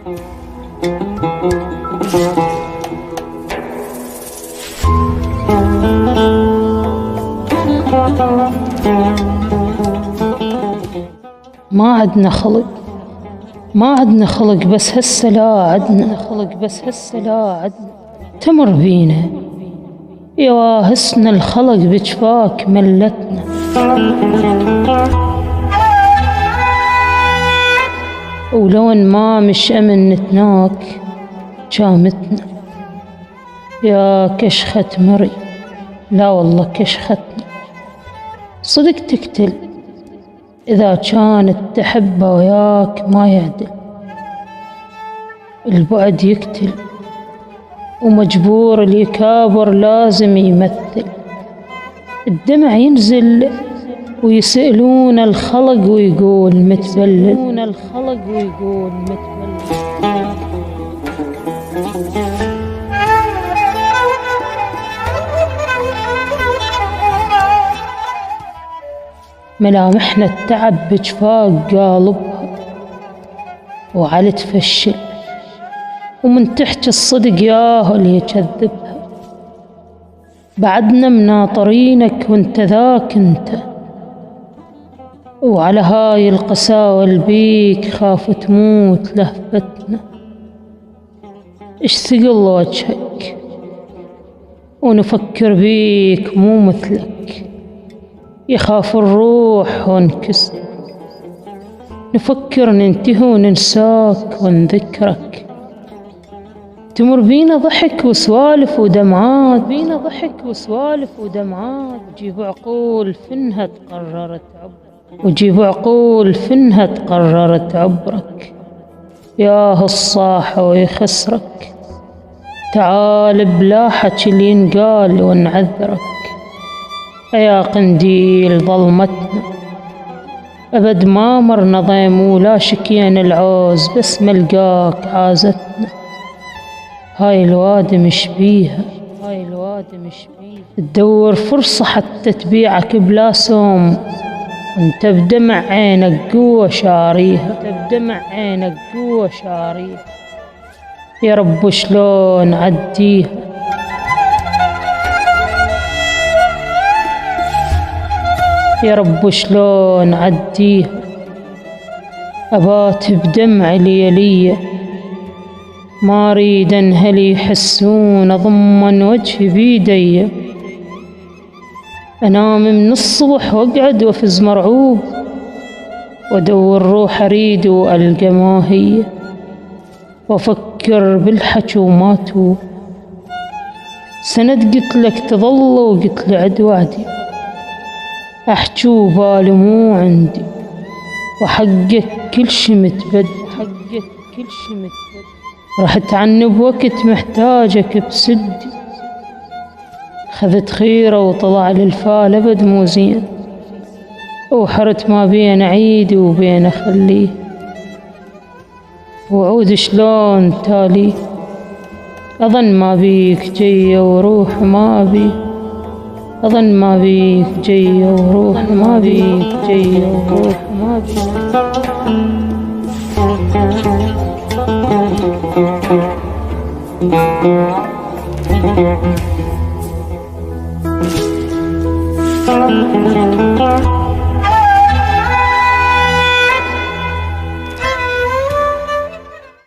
ما عدنا خلق، ما عدنا خلق بس هسه لا عدنا خلق بس هسه لا عدنا تمر بينا يا واهسنا الخلق بجفاك ملتنا. ولو ان ما مش امن نتناك جامتنا يا كشخة مري، لا والله كشختنا صدق تقتل إذا كانت تحبه وياك ما يعدل. البعد يقتل ومجبور اللي يكابر لازم يمثل. الدمع ينزل ويسألون الخلق ويقول متبلل، الخلق ويقول متبلل. ملامحنا التعب بجفاك قالبها وعلى تفشل، ومن تحكي الصدق ياهو اللي يكذبها. بعدنا مناطرينك وانت ذاك انت، وعلى هاي القساوة البيك خاف تموت لهفتنا. اش ثقل وجهك ونفكر بيك مو مثلك، يخاف الروح ونكس نفكر ننتهي وننساك ونذكرك. تمر بينا ضحك وسوالف ودمعات، بينا ضحك وسوالف ودمعات، وجيب عقول فنها تقررت عبرك، وجيب عقول فنها تقررت عبرك. ياه الصاح ويخسرك، تعال بلا حكي اللي ينقال ونعذرك. يا قنديل ظلمتنا أبد ما مرنا ضيم ولا شكينا العوز، بس ملقاك عازتنا. هاي الوادي مش بيها، هاي الوادي مش بيها تدور فرصة حتى تبيعك بلا سوم، وانت بدمع عينك قوة شاريها، انت بدمع عينك قوة شاريها. يا رب شلون عديها، يا رب شلون عديها. أبات بدمع ليلية ما أريد أنهلي يحسون، أضمن وجهي بيدي أنام من الصبح وأقعد وأفز مرعوب، وأدور روح أريد وألقى ما هي، وأفكر بالحكي وما توب. سند قتلك تظل وقتل عد وعدي، أحجي وبالي مو عندي، وحقك كل شي متبدل، حقك كل شي متبدل. رحت عني بوقت محتاجك بسدي، خذت خيرة وطلع للفال أبد مو زين، وحرت ما بين عيدي وبين أخليه، وعود شلون تالي. أظن ما بيك جية وروح ما بي، أظن ما بيك جية وروح ما بيك جية وروح ما بيك.